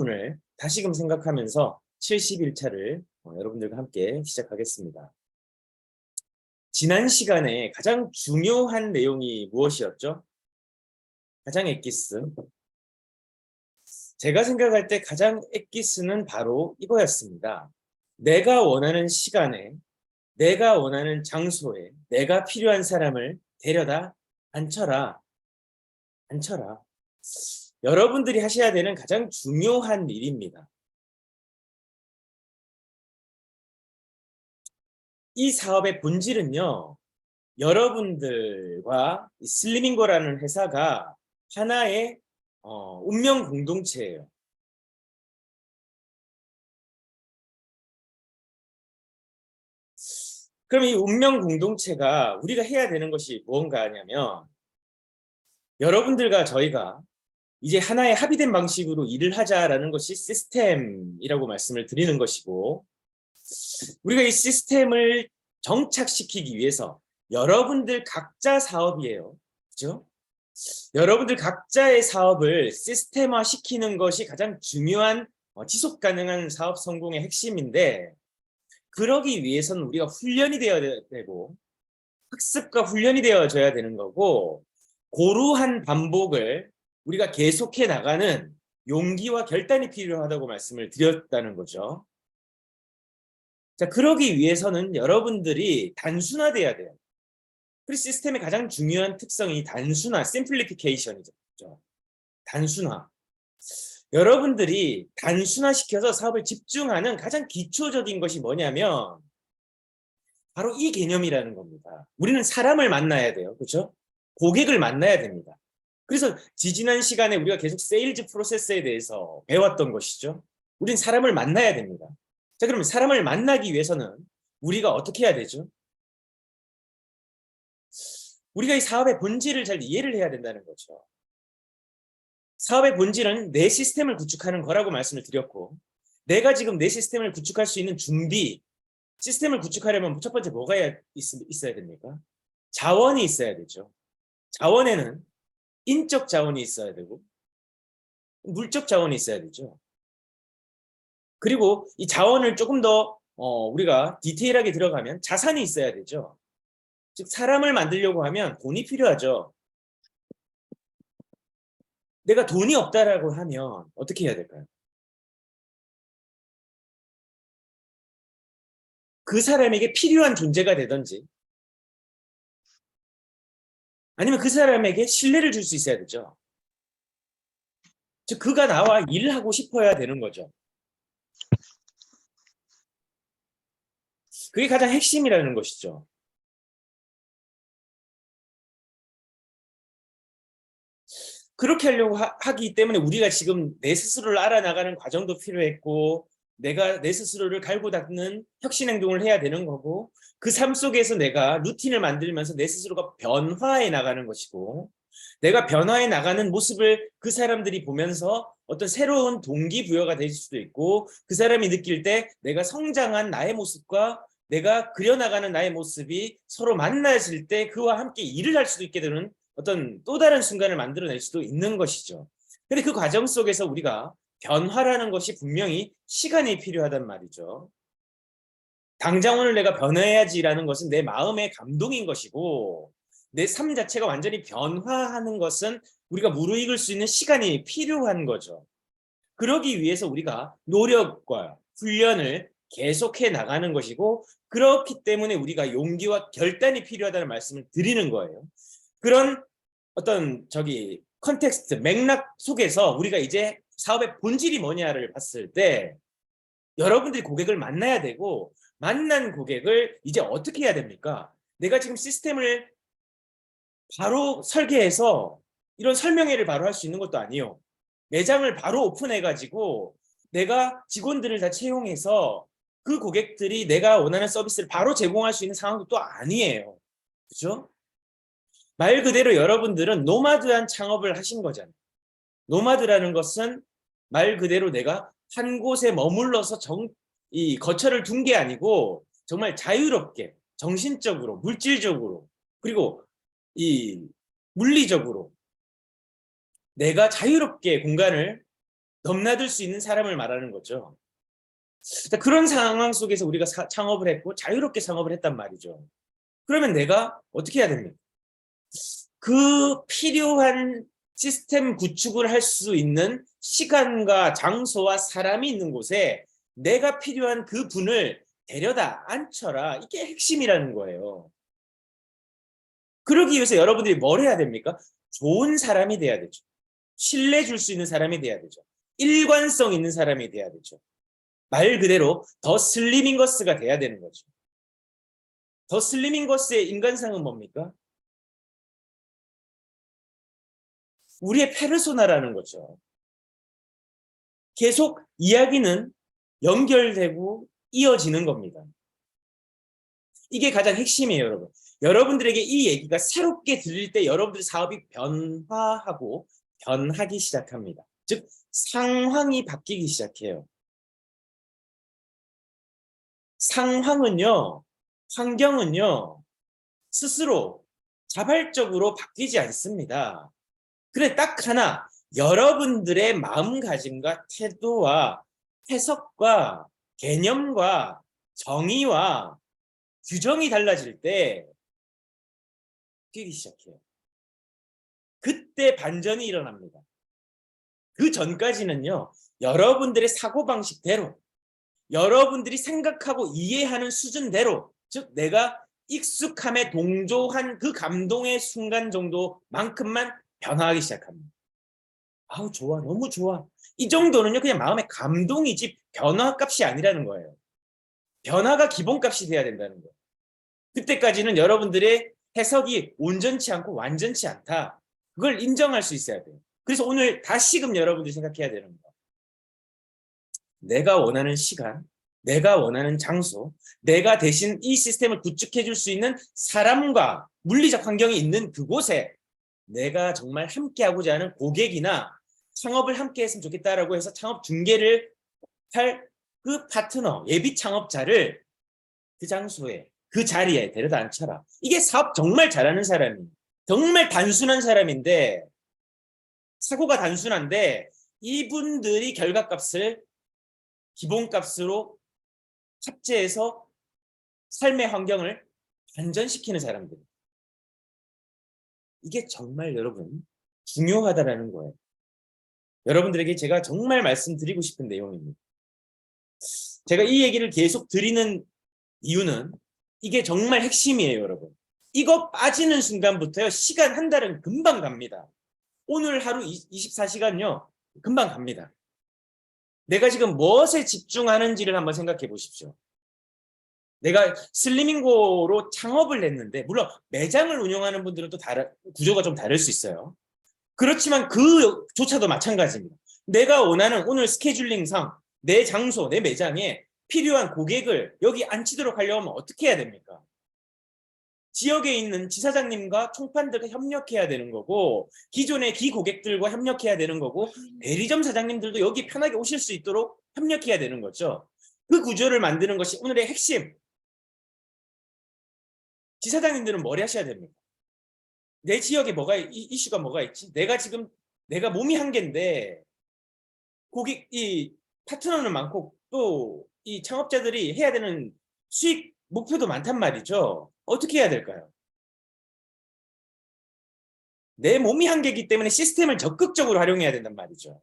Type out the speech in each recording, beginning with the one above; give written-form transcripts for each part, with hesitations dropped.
부분을 다시금 생각하면서 71차를 여러분들과 함께 시작하겠습니다. 지난 시간에 가장 중요한 내용이 무엇이었죠? 가장 엑기스. 제가 생각할 때 가장 엑기스는 바로 이거였습니다. 내가 원하는 시간에, 내가 원하는 장소에, 내가 필요한 사람을 데려다 앉혀라. 앉혀라. 여러분들이 하셔야 되는 가장 중요한 일입니다. 이 사업의 본질은요, 여러분들과 슬리밍고라는 회사가 하나의 운명 공동체예요. 그럼 이 운명 공동체가 우리가 해야 되는 것이 무언가 하냐면, 여러분들과 저희가 이제 하나의 합의된 방식으로 일을 하자라는 것이 시스템이라고 말씀을 드리는 것이고, 우리가 이 시스템을 정착시키기 위해서 여러분들 각자 사업이에요. 그죠? 여러분들 각자의 사업을 시스템화 시키는 것이 가장 중요한 지속 가능한 사업 성공의 핵심인데, 그러기 위해서는 우리가 훈련이 되어야 되고 학습과 훈련이 되어져야 되는 거고, 고루한 반복을 우리가 계속해 나가는 용기와 결단이 필요하다고 말씀을 드렸다는 거죠. 자, 그러기 위해서는 여러분들이 단순화돼야 돼요. 그리고 시스템의 가장 중요한 특성이 단순화, 심플리피케이션이죠. 단순화. 여러분들이 단순화시켜서 사업을 집중하는 가장 기초적인 것이 뭐냐면 바로 이 개념이라는 겁니다. 우리는 사람을 만나야 돼요. 그렇죠? 고객을 만나야 됩니다. 그래서 지지난 시간에 우리가 계속 세일즈 프로세스에 대해서 배웠던 것이죠. 우리는 사람을 만나야 됩니다. 자, 그러면 사람을 만나기 위해서는 우리가 어떻게 해야 되죠? 우리가 이 사업의 본질을 잘 이해를 해야 된다는 거죠. 사업의 본질은 내 시스템을 구축하는 거라고 말씀을 드렸고, 내가 지금 내 시스템을 구축할 수 있는 준비, 시스템을 구축하려면 첫 번째 뭐가 있어야 됩니까? 자원이 있어야 되죠. 자원에는 인적 자원이 있어야 되고 물적 자원이 있어야 되죠. 그리고 이 자원을 조금 더 우리가 디테일하게 들어가면 자산이 있어야 되죠. 즉 사람을 만들려고 하면 돈이 필요하죠. 내가 돈이 없다라고 하면 어떻게 해야 될까요? 그 사람에게 필요한 존재가 되든지 아니면 그 사람에게 신뢰를 줄 수 있어야 되죠. 즉 그가 나와 일을 하고 싶어야 되는 거죠. 그게 가장 핵심이라는 것이죠. 그렇게 하려고 하기 때문에 우리가 지금 내 스스로를 알아나가는 과정도 필요했고, 내가 내 스스로를 갈고 닦는 혁신 행동을 해야 되는 거고, 그 삶 속에서 내가 루틴을 만들면서 내 스스로가 변화해 나가는 것이고, 내가 변화해 나가는 모습을 그 사람들이 보면서 어떤 새로운 동기부여가 될 수도 있고, 그 사람이 느낄 때 내가 성장한 나의 모습과 내가 그려나가는 나의 모습이 서로 만나질 때 그와 함께 일을 할 수도 있게 되는 어떤 또 다른 순간을 만들어낼 수도 있는 것이죠. 근데 그 과정 속에서 우리가 변화라는 것이 분명히 시간이 필요하단 말이죠. 당장 오늘 내가 변해야지라는 것은 내 마음의 감동인 것이고, 내 삶 자체가 완전히 변화하는 것은 우리가 무르익을 수 있는 시간이 필요한 거죠. 그러기 위해서 우리가 노력과 훈련을 계속해 나가는 것이고, 그렇기 때문에 우리가 용기와 결단이 필요하다는 말씀을 드리는 거예요. 그런 어떤 컨텍스트, 맥락 속에서 우리가 이제 사업의 본질이 뭐냐를 봤을 때, 여러분들이 고객을 만나야 되고, 만난 고객을 이제 어떻게 해야 됩니까? 내가 지금 시스템을 바로 설계해서 이런 설명회를 바로 할 수 있는 것도 아니에요. 매장을 바로 오픈해가지고 내가 직원들을 다 채용해서 그 고객들이 내가 원하는 서비스를 바로 제공할 수 있는 상황도 또 아니에요. 그죠? 말 그대로 여러분들은 노마드한 창업을 하신 거잖아요. 노마드라는 것은 말 그대로 내가 한 곳에 머물러서 이 거처를 둔 게 아니고 정말 자유롭게 정신적으로, 물질적으로, 그리고 이 물리적으로 내가 자유롭게 공간을 넘나들 수 있는 사람을 말하는 거죠. 그런 상황 속에서 우리가 창업을 했고 자유롭게 창업을 했단 말이죠. 그러면 내가 어떻게 해야 됩니까? 그 필요한 시스템 구축을 할 수 있는 시간과 장소와 사람이 있는 곳에 내가 필요한 그 분을 데려다 앉혀라. 이게 핵심이라는 거예요. 그러기 위해서 여러분들이 뭘 해야 됩니까? 좋은 사람이 돼야 되죠. 신뢰 줄 수 있는 사람이 돼야 되죠. 일관성 있는 사람이 돼야 되죠. 말 그대로 더 슬리밍거스가 돼야 되는 거죠. 더 슬리밍거스의 인간상은 뭡니까? 우리의 페르소나라는 거죠. 계속 이야기는 연결되고 이어지는 겁니다. 이게 가장 핵심이에요, 여러분. 여러분들에게 이 얘기가 새롭게 들릴 때 여러분들 사업이 변화하고 변하기 시작합니다. 즉 상황이 바뀌기 시작해요. 상황은요, 환경은요, 스스로 자발적으로 바뀌지 않습니다. 그래, 딱 하나, 여러분들의 마음가짐과 태도와 해석과 개념과 정의와 규정이 달라질 때 바뀌기 시작해요. 그때 반전이 일어납니다. 그 전까지는요, 여러분들의 사고방식대로, 여러분들이 생각하고 이해하는 수준대로, 즉 내가 익숙함에 동조한 그 감동의 순간 정도만큼만 변화하기 시작합니다. 아우 좋아, 너무 좋아. 이 정도는요 그냥 마음의 감동이지 변화값이 아니라는 거예요. 변화가 기본값이 돼야 된다는 거예요. 그때까지는 여러분들의 해석이 온전치 않고 완전치 않다. 그걸 인정할 수 있어야 돼요. 그래서 오늘 다시금 여러분들이 생각해야 되는 거. 내가 원하는 시간, 내가 원하는 장소, 내가 대신 이 시스템을 구축해 줄 수 있는 사람과 물리적 환경이 있는 그곳에 내가 정말 함께하고자 하는 고객이나 창업을 함께 했으면 좋겠다라고 해서 창업 중개를 할 그 파트너, 예비 창업자를 그 장소에, 그 자리에 데려다 앉혀라. 이게 사업 정말 잘하는 사람이, 정말 단순한 사람인데, 사고가 단순한데 이분들이 결과값을 기본값으로 탑재해서 삶의 환경을 반전시키는 사람들. 이게 정말 여러분 중요하다라는 거예요. 여러분들에게 제가 정말 말씀드리고 싶은 내용입니다. 제가 이 얘기를 계속 드리는 이유는 이게 정말 핵심이에요, 여러분. 이거 빠지는 순간부터요, 시간 한 달은 금방 갑니다. 오늘 하루 24시간요, 금방 갑니다. 내가 지금 무엇에 집중하는지를 한번 생각해 보십시오. 내가 슬리밍고로 창업을 했는데, 물론 매장을 운영하는 분들은 또 구조가 좀 다를 수 있어요. 그렇지만 그조차도 마찬가지입니다. 내가 원하는 오늘 스케줄링상 내 장소, 내 매장에 필요한 고객을 여기 앉히도록 하려면 어떻게 해야 됩니까? 지역에 있는 지사장님과 총판들과 협력해야 되는 거고, 기존의 기고객들과 협력해야 되는 거고, 대리점 사장님들도 여기 편하게 오실 수 있도록 협력해야 되는 거죠. 그 구조를 만드는 것이 오늘의 핵심. 지사장님들은 뭘 하셔야 됩니까? 내 지역에 이슈가 뭐가 있지? 내가 몸이 한 개인데 이 파트너는 많고 또 이 창업자들이 해야 되는 수익 목표도 많단 말이죠. 어떻게 해야 될까요? 내 몸이 한 개이기 때문에 시스템을 적극적으로 활용해야 된단 말이죠.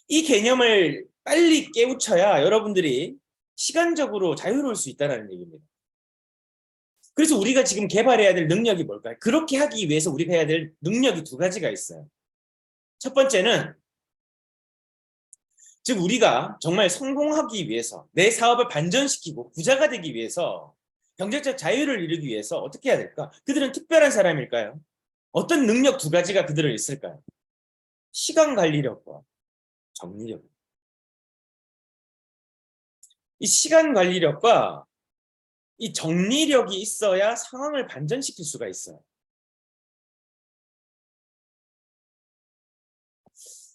이 개념을 빨리 깨우쳐야 여러분들이 시간적으로 자유로울 수 있다는 얘기입니다. 그래서 우리가 지금 개발해야 될 능력이 뭘까요? 그렇게 하기 위해서 우리가 해야 될 능력이 두 가지가 있어요. 첫 번째는 즉 우리가 정말 성공하기 위해서 내 사업을 반전시키고 부자가 되기 위해서 경제적 자유를 이루기 위해서 어떻게 해야 될까? 그들은 특별한 사람일까요? 어떤 능력 두 가지가 그들은 있을까요? 시간 관리력과 정리력. 이 시간 관리력과 이 정리력이 있어야 상황을 반전시킬 수가 있어요.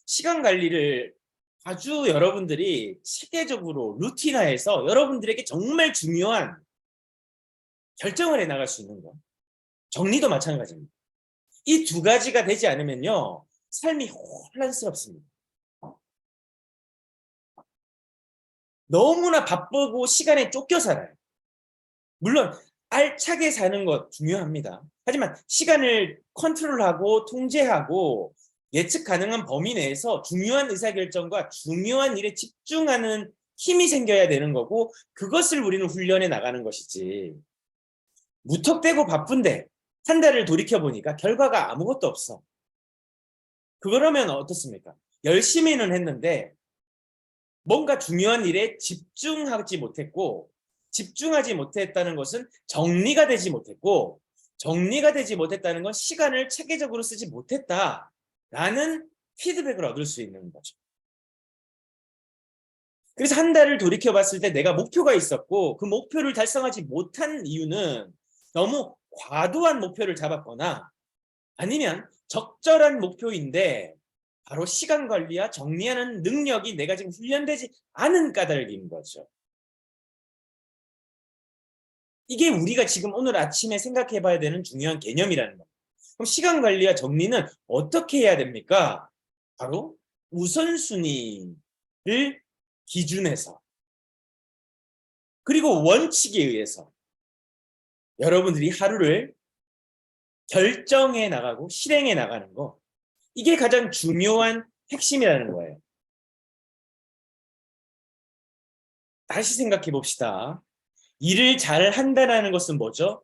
시간 관리를 아주 여러분들이 체계적으로 루틴화해서 여러분들에게 정말 중요한 결정을 해나갈 수 있는 거. 정리도 마찬가지입니다. 이 두 가지가 되지 않으면요, 삶이 혼란스럽습니다. 너무나 바쁘고 시간에 쫓겨 살아요. 물론 알차게 사는 것 중요합니다. 하지만 시간을 컨트롤하고 통제하고 예측 가능한 범위 내에서 중요한 의사결정과 중요한 일에 집중하는 힘이 생겨야 되는 거고, 그것을 우리는 훈련해 나가는 것이지, 무턱대고 바쁜데 한 달을 돌이켜보니까 결과가 아무것도 없어. 그러면 어떻습니까? 열심히는 했는데 뭔가 중요한 일에 집중하지 못했고, 집중하지 못했다는 것은 정리가 되지 못했고, 정리가 되지 못했다는 건 시간을 체계적으로 쓰지 못했다라는 피드백을 얻을 수 있는 거죠. 그래서 한 달을 돌이켜 봤을 때 내가 목표가 있었고 그 목표를 달성하지 못한 이유는 너무 과도한 목표를 잡았거나 아니면 적절한 목표인데 바로 시간 관리와 정리하는 능력이 내가 지금 훈련되지 않은 까닭인 거죠. 이게 우리가 지금 오늘 아침에 생각해 봐야 되는 중요한 개념이라는 겁니다. 그럼 시간 관리와 정리는 어떻게 해야 됩니까? 바로 우선순위를 기준해서, 그리고 원칙에 의해서 여러분들이 하루를 결정해 나가고 실행해 나가는 거, 이게 가장 중요한 핵심이라는 거예요. 다시 생각해 봅시다. 일을 잘 한다는 것은 뭐죠?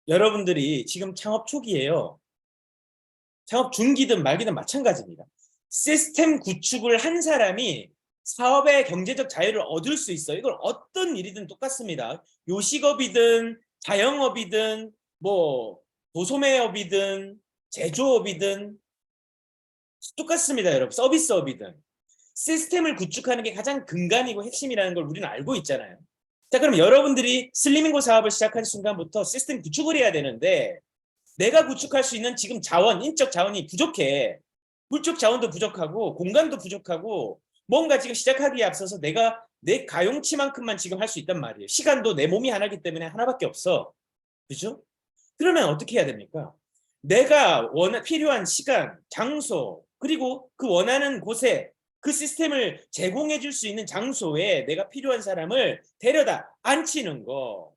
여러분들이 지금 창업 초기예요. 창업 중기든 말기든 마찬가지입니다. 시스템 구축을 한 사람이 사업의 경제적 자유를 얻을 수 있어요. 이건 어떤 일이든 똑같습니다. 요식업이든 자영업이든 뭐 도소매업이든 제조업이든 똑같습니다, 여러분. 서비스업이든. 시스템을 구축하는 게 가장 근간이고 핵심이라는 걸 우리는 알고 있잖아요. 자, 그럼 여러분들이 슬리밍고 사업을 시작한 순간부터 시스템 구축을 해야 되는데 내가 구축할 수 있는 지금 자원, 인적 자원이 부족해. 물적 자원도 부족하고 공간도 부족하고 뭔가 지금 시작하기에 앞서서 내가 내 가용치만큼만 지금 할 수 있단 말이에요. 시간도 내 몸이 하나이기 때문에 하나밖에 없어. 그죠? 그러면 어떻게 해야 됩니까? 내가 필요한 시간, 장소, 그리고 그 원하는 곳에 그 시스템을 제공해 줄 수 있는 장소에 내가 필요한 사람을 데려다 앉히는 거.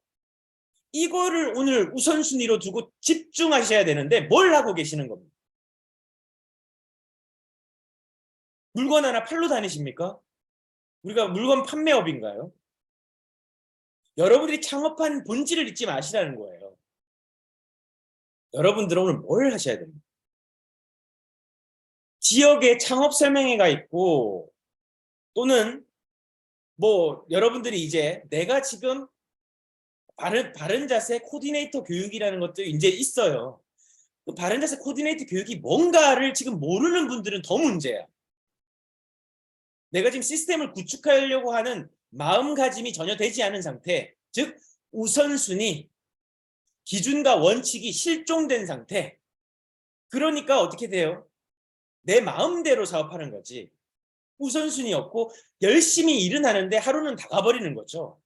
이거를 오늘 우선순위로 두고 집중하셔야 되는데 뭘 하고 계시는 겁니까? 물건 하나 팔러 다니십니까? 우리가 물건 판매업인가요? 여러분들이 창업한 본질을 잊지 마시라는 거예요. 여러분들은 오늘 뭘 하셔야 됩니까? 지역에 창업 설명회가 있고 또는 뭐 여러분들이 이제 내가 지금 바른 자세 코디네이터 교육이라는 것도 이제 있어요. 그 바른 자세 코디네이터 교육이 뭔가를 지금 모르는 분들은 더 문제야. 내가 지금 시스템을 구축하려고 하는 마음가짐이 전혀 되지 않은 상태, 즉 우선순위, 기준과 원칙이 실종된 상태. 그러니까 어떻게 돼요? 내 마음대로 사업하는 거지. 우선순위 없고 열심히 일은 하는데 하루는 다 가버리는 거죠.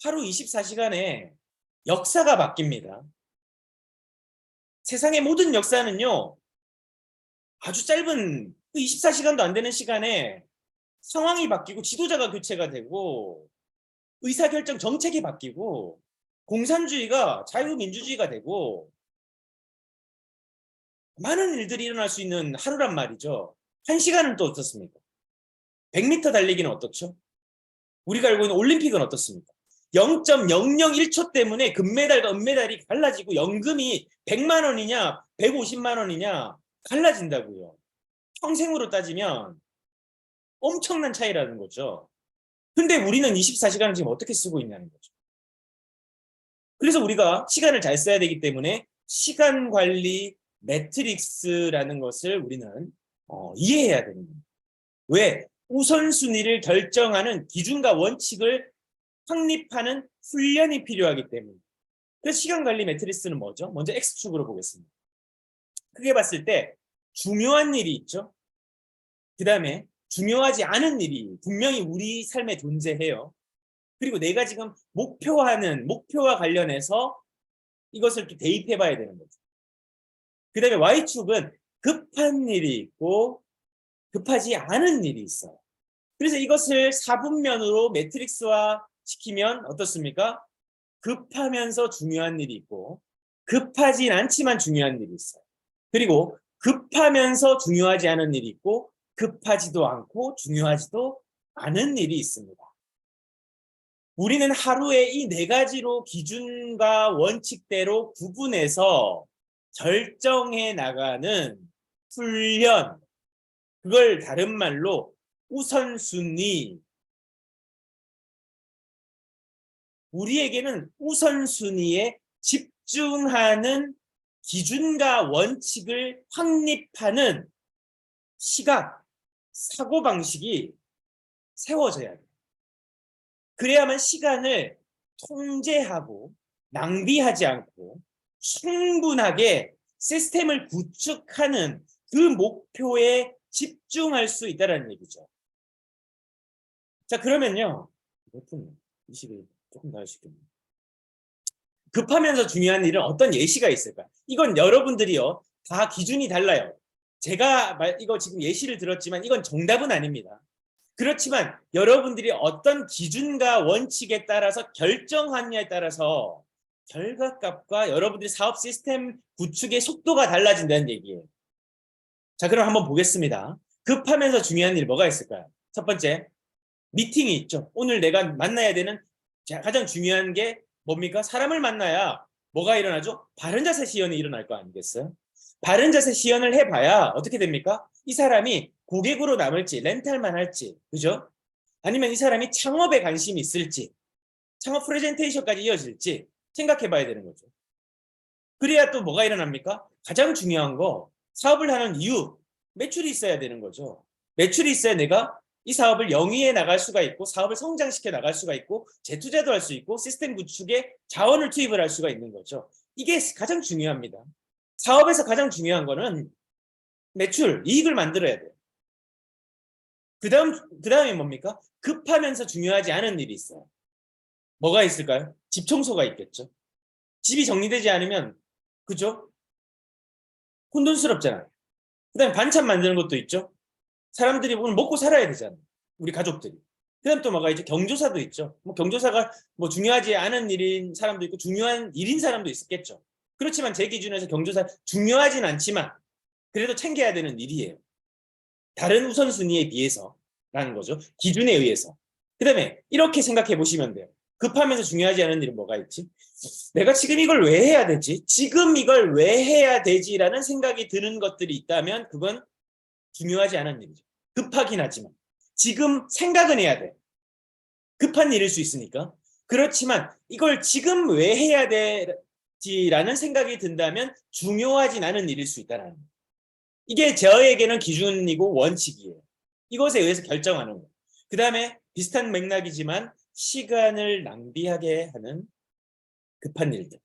하루 24시간에 역사가 바뀝니다. 세상의 모든 역사는요, 아주 짧은 24시간도 안 되는 시간에 상황이 바뀌고 지도자가 교체가 되고 의사결정 정책이 바뀌고 공산주의가 자유민주주의가 되고 많은 일들이 일어날 수 있는 하루란 말이죠. 1시간은 또 어떻습니까? 100m 달리기는 어떻죠? 우리가 알고 있는 올림픽은 어떻습니까? 0.001초 때문에 금메달과 은메달이 갈라지고 연금이 100만 원이냐 150만 원이냐 갈라진다고요. 평생으로 따지면 엄청난 차이라는 거죠. 근데 우리는 24시간을 지금 어떻게 쓰고 있냐는 거죠. 그래서 우리가 시간을 잘 써야 되기 때문에 시간 관리 매트릭스라는 것을 우리는 이해해야 됩니다. 왜? 우선순위를 결정하는 기준과 원칙을 확립하는 훈련이 필요하기 때문에. 그래서 시간 관리 매트리스는 뭐죠? 먼저 X축으로 보겠습니다. 크게 봤을 때 중요한 일이 있죠. 그 다음에 중요하지 않은 일이 분명히 우리 삶에 존재해요. 그리고 내가 지금 목표하는 목표와 관련해서 이것을 또 대입해 봐야 되는 거죠. 그 다음에 Y축은 급한 일이 있고 급하지 않은 일이 있어요. 그래서 이것을 4분면으로 매트릭스화 시키면 어떻습니까? 급하면서 중요한 일이 있고 급하진 않지만 중요한 일이 있어요. 그리고 급하면서 중요하지 않은 일이 있고 급하지도 않고 중요하지도 않은 일이 있습니다. 우리는 하루에 이 네 가지로 기준과 원칙대로 구분해서 결정해 나가는 훈련, 그걸 다른 말로 우선순위, 우리에게는 우선순위에 집중하는 기준과 원칙을 확립하는 시각, 사고방식이 세워져야 돼요. 그래야만 시간을 통제하고 낭비하지 않고 충분하게 시스템을 구축하는 그 목표에 집중할 수 있다는 얘기죠. 자, 그러면요. 몇 분? 20일 조금 더 할 수 있겠네요. 급하면서 중요한 일은 어떤 예시가 있을까? 이건 여러분들이요. 다 기준이 달라요. 제가 이거 지금 예시를 들었지만 이건 정답은 아닙니다. 그렇지만 여러분들이 어떤 기준과 원칙에 따라서 결정하느냐에 따라서 결과값과 여러분들이 사업 시스템 구축의 속도가 달라진다는 얘기예요. 자, 그럼 한번 보겠습니다. 급하면서 중요한 일 뭐가 있을까요? 첫 번째, 미팅이 있죠. 오늘 내가 만나야 되는 가장 중요한 게 뭡니까? 사람을 만나야 뭐가 일어나죠? 바른 자세 시연이 일어날 거 아니겠어요? 바른 자세 시연을 해봐야 어떻게 됩니까? 이 사람이 고객으로 남을지 렌탈만 할지, 그죠? 아니면 이 사람이 창업에 관심이 있을지, 창업 프레젠테이션까지 이어질지 생각해 봐야 되는 거죠. 그래야 또 뭐가 일어납니까? 가장 중요한 거, 사업을 하는 이유, 매출이 있어야 되는 거죠. 매출이 있어야 내가 이 사업을 영위해 나갈 수가 있고 사업을 성장시켜 나갈 수가 있고 재투자도 할 수 있고 시스템 구축에 자원을 투입을 할 수가 있는 거죠. 이게 가장 중요합니다. 사업에서 가장 중요한 거는 매출, 이익을 만들어야 돼요. 그다음에 뭡니까? 급하면서 중요하지 않은 일이 있어요. 뭐가 있을까요? 집 청소가 있겠죠. 집이 정리되지 않으면, 그죠? 혼돈스럽잖아요. 그다음에 반찬 만드는 것도 있죠. 사람들이 오늘 먹고 살아야 되잖아요. 우리 가족들이. 그다음 또 뭐가 있죠? 경조사도 있죠. 뭐 경조사가 뭐 중요하지 않은 일인 사람도 있고 중요한 일인 사람도 있었겠죠. 그렇지만 제 기준에서 경조사 중요하진 않지만 그래도 챙겨야 되는 일이에요. 다른 우선순위에 비해서라는 거죠. 기준에 의해서. 그다음에 이렇게 생각해 보시면 돼요. 급하면서 중요하지 않은 일은 뭐가 있지? 내가 지금 이걸 왜 해야 되지? 지금 이걸 왜 해야 되지라는 생각이 드는 것들이 있다면 그건 중요하지 않은 일이죠. 급하긴 하지만 지금 생각은 해야 돼. 급한 일일 수 있으니까. 그렇지만 이걸 지금 왜 해야 되지라는 생각이 든다면 중요하진 않은 일일 수 있다는 거예요. 이게 저에게는 기준이고 원칙이에요. 이것에 의해서 결정하는 거예요. 그 다음에 비슷한 맥락이지만 시간을 낭비하게 하는 급한 일들.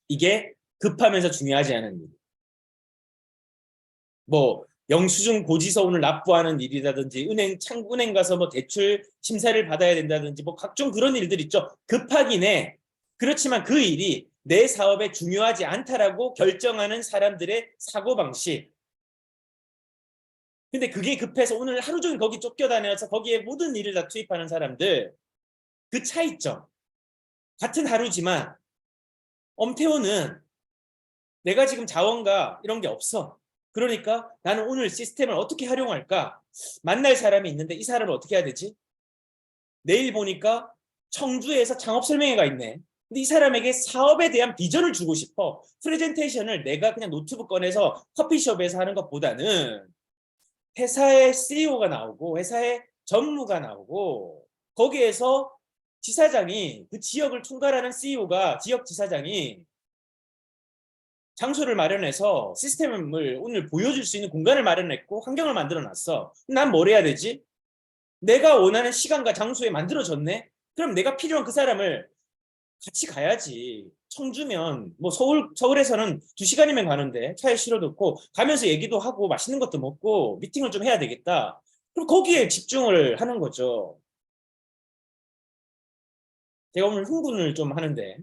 이게 급하면서 중요하지 않은 일. 뭐 영수증 고지서운을 납부하는 일이라든지 은행 가서 뭐 대출 심사를 받아야 된다든지 뭐 각종 그런 일들 있죠. 급하긴 해. 그렇지만 그 일이 내 사업에 중요하지 않다라고 결정하는 사람들의 사고방식. 근데 그게 급해서 오늘 하루 종일 거기 쫓겨다녀서 거기에 모든 일을 다 투입하는 사람들, 그 차이점. 같은 하루지만 엄태호는 내가 지금 자원과 이런 게 없어. 그러니까 나는 오늘 시스템을 어떻게 활용할까? 만날 사람이 있는데 이 사람을 어떻게 해야 되지? 내일 보니까 청주에서 창업 설명회가 있네. 근데 이 사람에게 사업에 대한 비전을 주고 싶어. 프레젠테이션을 내가 그냥 노트북 꺼내서 커피숍에서 하는 것보다는 회사의 CEO가 나오고 회사의 전무가 나오고 거기에서 지사장이 그 지역을 총괄하는 CEO가 지역 지사장이 장소를 마련해서 시스템을 오늘 보여줄 수 있는 공간을 마련했고 환경을 만들어 놨어. 난 뭘 해야 되지? 내가 원하는 시간과 장소에 만들어졌네? 그럼 내가 필요한 그 사람을 같이 가야지. 청주면 뭐 서울에서는 2시간이면 가는데 차에 실어놓고 가면서 얘기도 하고 맛있는 것도 먹고 미팅을 좀 해야 되겠다. 그럼 거기에 집중을 하는 거죠. 제가 오늘 흥분을 좀 하는데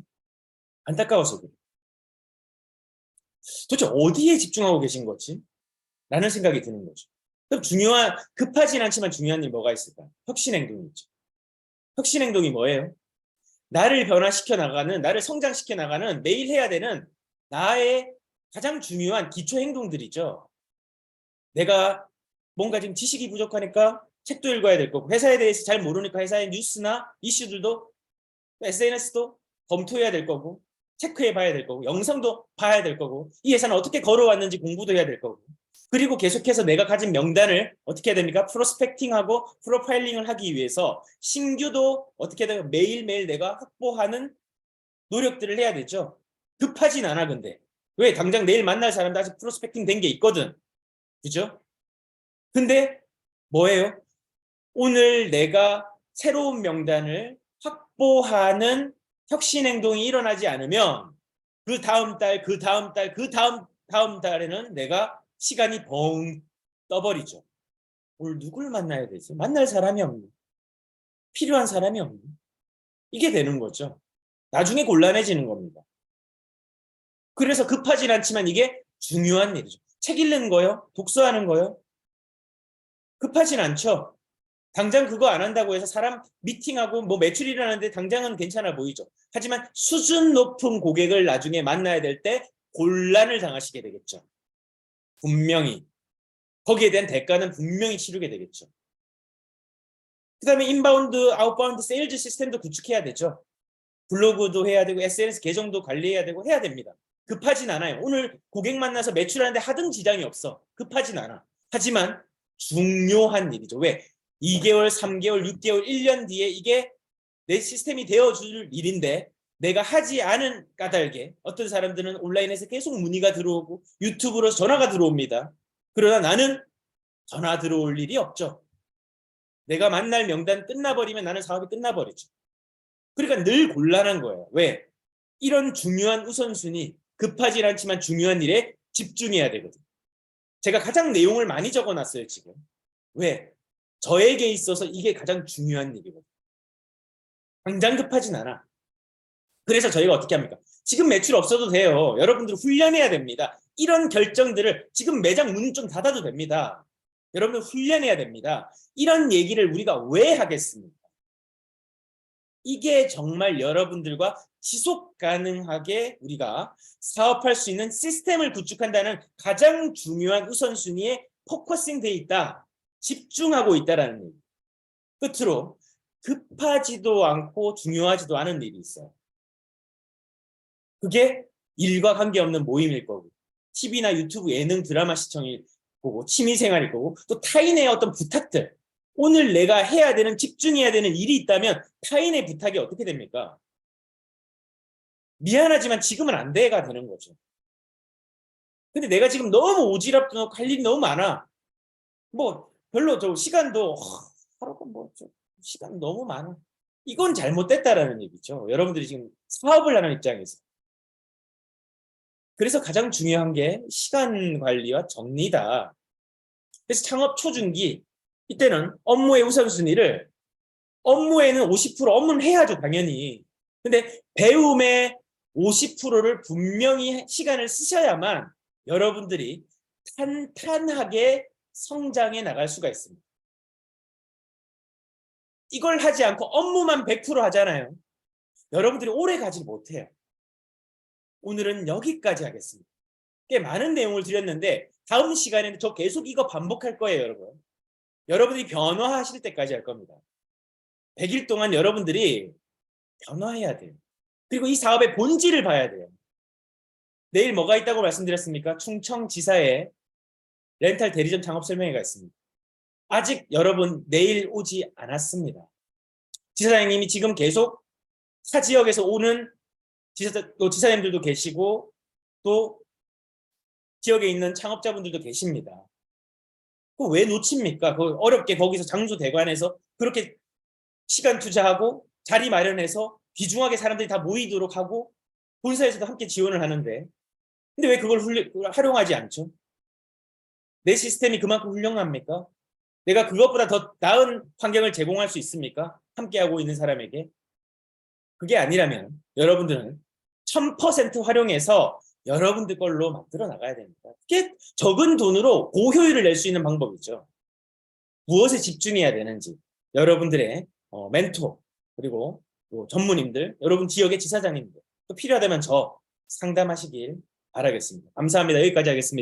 안타까워서 그래요. 도대체 어디에 집중하고 계신 거지? 라는 생각이 드는 거죠. 그럼 급하진 않지만 중요한 일 뭐가 있을까요? 혁신행동이죠. 혁신행동이 뭐예요? 나를 변화시켜 나가는, 나를 성장시켜 나가는, 매일 해야 되는 나의 가장 중요한 기초 행동들이죠. 내가 뭔가 지금 지식이 부족하니까 책도 읽어야 될 거고, 회사에 대해서 잘 모르니까 회사의 뉴스나 이슈들도 SNS도 검토해야 될 거고, 체크해 봐야 될 거고, 영상도 봐야 될 거고, 이 회사는 어떻게 걸어왔는지 공부도 해야 될 거고, 그리고 계속해서 내가 가진 명단을 어떻게 해야 됩니까? 프로스펙팅하고 프로파일링을 하기 위해서 신규도 어떻게 해야 되면 매일매일 내가 확보하는 노력들을 해야 되죠. 급하진 않아. 근데 왜? 당장 내일 만날 사람도 아직 프로스펙팅 된 게 있거든. 그죠? 근데 뭐예요? 오늘 내가 새로운 명단을 확보하는 혁신 행동이 일어나지 않으면 그 다음 달, 그 다음 달, 그 다음 달에는 내가 시간이 벙 떠버리죠. 오늘 누굴 만나야 되지? 만날 사람이 없네. 필요한 사람이 없네. 이게 되는 거죠. 나중에 곤란해지는 겁니다. 그래서 급하진 않지만 이게 중요한 일이죠. 책 읽는 거요? 독서하는 거요? 급하진 않죠. 당장 그거 안 한다고 해서 사람 미팅하고 뭐 매출이 일어나는데 당장은 괜찮아 보이죠. 하지만 수준 높은 고객을 나중에 만나야 될 때 곤란을 당하시게 되겠죠. 분명히. 거기에 대한 대가는 분명히 치르게 되겠죠. 그 다음에 인바운드, 아웃바운드 세일즈 시스템도 구축해야 되죠. 블로그도 해야 되고 SNS 계정도 관리해야 되고 해야 됩니다. 급하진 않아요. 오늘 고객 만나서 매출하는데 하등 지장이 없어. 급하진 않아. 하지만 중요한 일이죠. 왜? 2개월, 3개월, 6개월, 1년 뒤에 이게 내 시스템이 되어줄 일인데 내가 하지 않은 까닭에 어떤 사람들은 온라인에서 계속 문의가 들어오고 유튜브로 전화가 들어옵니다. 그러나 나는 전화 들어올 일이 없죠. 내가 만날 명단 끝나버리면 나는 사업이 끝나버리죠. 그러니까 늘 곤란한 거예요. 왜? 이런 중요한 우선순위, 급하지 않지만 중요한 일에 집중해야 되거든요. 제가 가장 내용을 많이 적어놨어요, 지금. 왜? 저에게 있어서 이게 가장 중요한 일이거든요. 당장 급하진 않아. 그래서 저희가 어떻게 합니까? 지금 매출 없어도 돼요. 여러분들 훈련해야 됩니다. 이런 결정들을 지금 매장 문 좀 닫아도 됩니다. 여러분들 훈련해야 됩니다. 이런 얘기를 우리가 왜 하겠습니까? 이게 정말 여러분들과 지속 가능하게 우리가 사업할 수 있는 시스템을 구축한다는 가장 중요한 우선순위에 포커싱 돼 있다. 집중하고 있다라는 얘기. 끝으로 급하지도 않고 중요하지도 않은 일이 있어요. 그게 일과 관계없는 모임일 거고 TV나 유튜브 예능 드라마 시청일 거고 취미생활일 거고 또 타인의 어떤 부탁들 오늘 내가 해야 되는 집중해야 되는 일이 있다면 타인의 부탁이 어떻게 됩니까? 미안하지만 지금은 안 돼가 되는 거죠. 근데 내가 지금 너무 오지랖도 할 일이 너무 많아. 뭐 별로 저 시간도 하루가 뭐 시간 너무 많아. 이건 잘못됐다라는 얘기죠. 여러분들이 지금 사업을 하는 입장에서. 그래서 가장 중요한 게 시간 관리와 정리다. 그래서 창업 초중기 이때는 업무의 우선순위를 업무에는 50% 업무는 해야죠, 당연히. 근데 배움의 50%를 분명히 시간을 쓰셔야만 여러분들이 탄탄하게 성장해 나갈 수가 있습니다. 이걸 하지 않고 업무만 100% 하잖아요. 여러분들이 오래 가지 못해요. 오늘은 여기까지 하겠습니다. 꽤 많은 내용을 드렸는데 다음 시간에는 저 계속 이거 반복할 거예요, 여러분. 여러분들이 변화하실 때까지 할 겁니다. 100일 동안 여러분들이 변화해야 돼요. 그리고 이 사업의 본질을 봐야 돼요. 내일 뭐가 있다고 말씀드렸습니까? 충청지사에 렌탈 대리점 창업 설명회가 있습니다. 아직 여러분 내일 오지 않았습니다. 지사장님이 지금 계속 타 지역에서 오는 지사님들도 계시고 또 지역에 있는 창업자분들도 계십니다. 왜 놓칩니까? 어렵게 거기서 장소 대관해서 그렇게 시간 투자하고 자리 마련해서 귀중하게 사람들이 다 모이도록 하고 본사에서도 함께 지원을 하는데 근데 왜 그걸 활용하지 않죠? 내 시스템이 그만큼 훌륭합니까? 내가 그것보다 더 나은 환경을 제공할 수 있습니까? 함께하고 있는 사람에게. 그게 아니라면 여러분들은 1000% 활용해서 여러분들 걸로 만들어 나가야 됩니다. 그게 적은 돈으로 고효율을 낼 수 있는 방법이죠. 무엇에 집중해야 되는지 여러분들의 멘토 그리고 또 전무님들, 여러분 지역의 지사장님들 또 필요하다면 저 상담하시길 바라겠습니다. 감사합니다. 여기까지 하겠습니다.